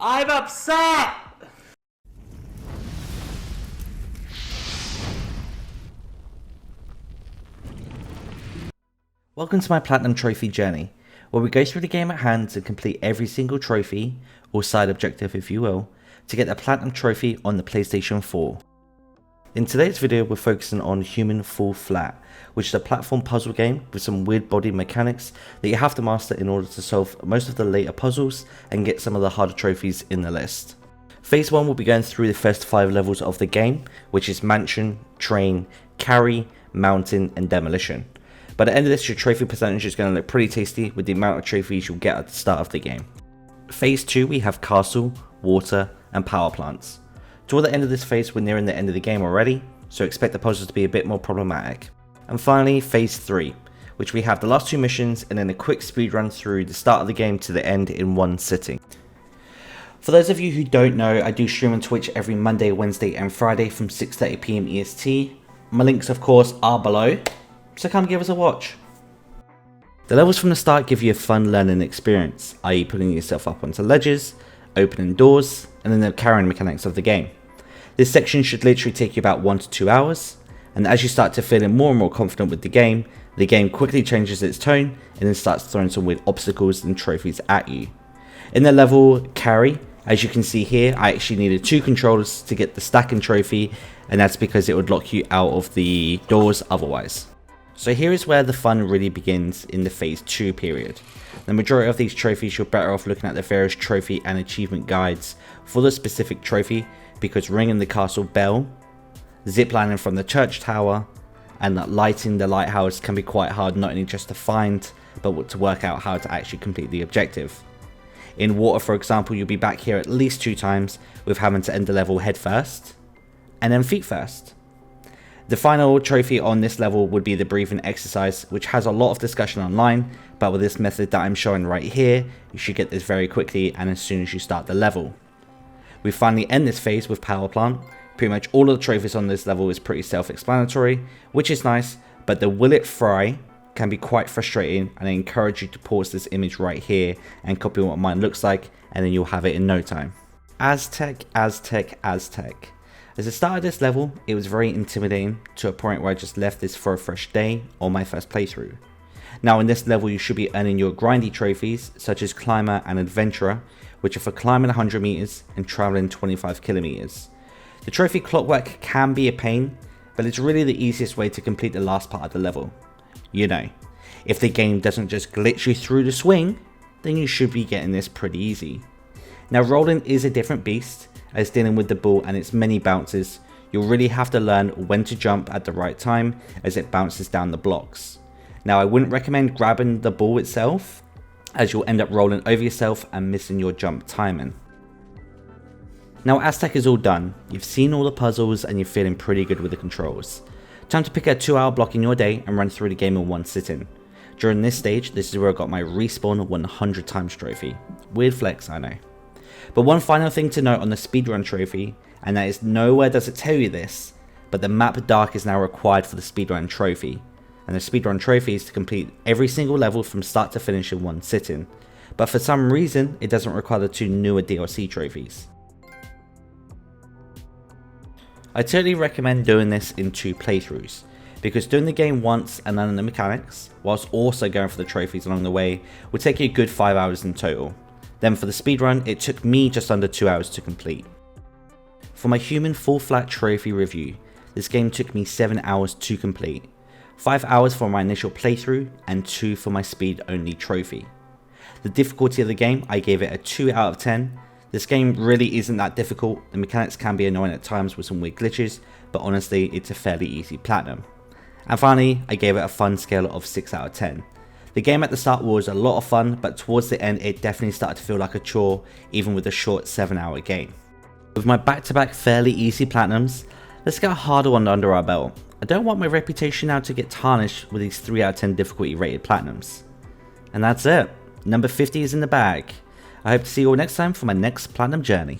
I'm upset! Welcome to my Platinum Trophy journey, where we go through the game at hand to complete every single trophy, or side objective if you will, to get the Platinum Trophy on the PlayStation 4. In today's video we're focusing on Human Fall Flat, which is a platform puzzle game with some weird body mechanics that you have to master in order to solve most of the later puzzles and get some of the harder trophies in the list. Phase 1 will be going through the first 5 levels of the game, which is Mansion, Train, Carry, Mountain and Demolition. By the end of this, your trophy percentage is going to look pretty tasty with the amount of trophies you'll get at the start of the game. Phase 2 we have Castle, Water and Power Plants. Toward the end of this phase we're nearing the end of the game already, so expect the puzzles to be a bit more problematic. And finally Phase 3, which we have the last 2 missions and then a quick speed run through the start of the game to the end in one sitting. For those of you who don't know, I do stream on Twitch every Monday, Wednesday and Friday from 6:30 PM EST. My links of course are below, so come give us a watch. The levels from the start give you a fun learning experience, i.e. putting yourself up onto ledges, opening doors, and then the carrying mechanics of the game. This section should literally take you about 1 to 2 hours, and as you start to feel more and more confident with the game quickly changes its tone and then starts throwing some weird obstacles and trophies at you. In the level Carry, as you can see here, I actually needed 2 controllers to get the stacking trophy, and that's because it would lock you out of the doors otherwise. So here is where the fun really begins in the Phase 2 period. The majority of these trophies you're better off looking at the various trophy and achievement guides for the specific trophy, because ringing the castle bell, ziplining from the church tower, and lighting the lighthouse can be quite hard not only just to find, but to work out how to actually complete the objective. In Water for example, you'll be back here at least 2 times with having to end the level head first, and then feet first. The final trophy on this level would be the breathing exercise, which has a lot of discussion online, but with this method that I'm showing right here, you should get this very quickly and as soon as you start the level. We finally end this phase with Power Plant. Pretty much all of the trophies on this level is pretty self-explanatory, which is nice, but the will it fry can be quite frustrating, and I encourage you to pause this image right here and copy what mine looks like, and then you'll have it in no time. Aztec, Aztec, Aztec. As I started this level, it was very intimidating to a point where I just left this for a fresh day on my first playthrough. Now in this level you should be earning your grindy trophies such as Climber and Adventurer, which are for climbing 100 meters and traveling 25 kilometers. The trophy clockwork can be a pain, but it's really the easiest way to complete the last part of the level. You know, if the game doesn't just glitch you through the swing, then you should be getting this pretty easy. Now rolling is a different beast, as dealing with the ball and its many bounces, you'll really have to learn when to jump at the right time as it bounces down the blocks. Now I wouldn't recommend grabbing the ball itself, as you'll end up rolling over yourself and missing your jump timing. Now Aztec is all done, you've seen all the puzzles and you're feeling pretty good with the controls. Time to pick a 2-hour block in your day and run through the game in one sitting. During this stage, this is where I got my respawn 100 times trophy. Weird flex, I know. But one final thing to note on the speedrun trophy, and that is nowhere does it tell you this, but the map dark is now required for the speedrun trophy. And the speedrun trophy is to complete every single level from start to finish in one sitting. But for some reason, it doesn't require the 2 newer DLC trophies. I totally recommend doing this in 2 playthroughs, because doing the game once and learning the mechanics, whilst also going for the trophies along the way, would take you a good 5 hours in total. Then for the speedrun, it took me just under 2 hours to complete. For my Human Fall Flat trophy review, this game took me 7 hours to complete. 5 hours for my initial playthrough and 2 for my speed only trophy. The difficulty of the game, I gave it a 2 out of 10. This game really isn't that difficult, the mechanics can be annoying at times with some weird glitches, but honestly it's a fairly easy platinum. And finally, I gave it a fun scale of 6 out of 10. The game at the start was a lot of fun, but towards the end it definitely started to feel like a chore, even with a short 7-hour game. With my back-to-back fairly easy platinums, let's get a harder one under our belt. I don't want my reputation now to get tarnished with these 3 out of 10 difficulty rated platinums. And that's it, number 50 is in the bag. I hope to see you all next time for my next platinum journey.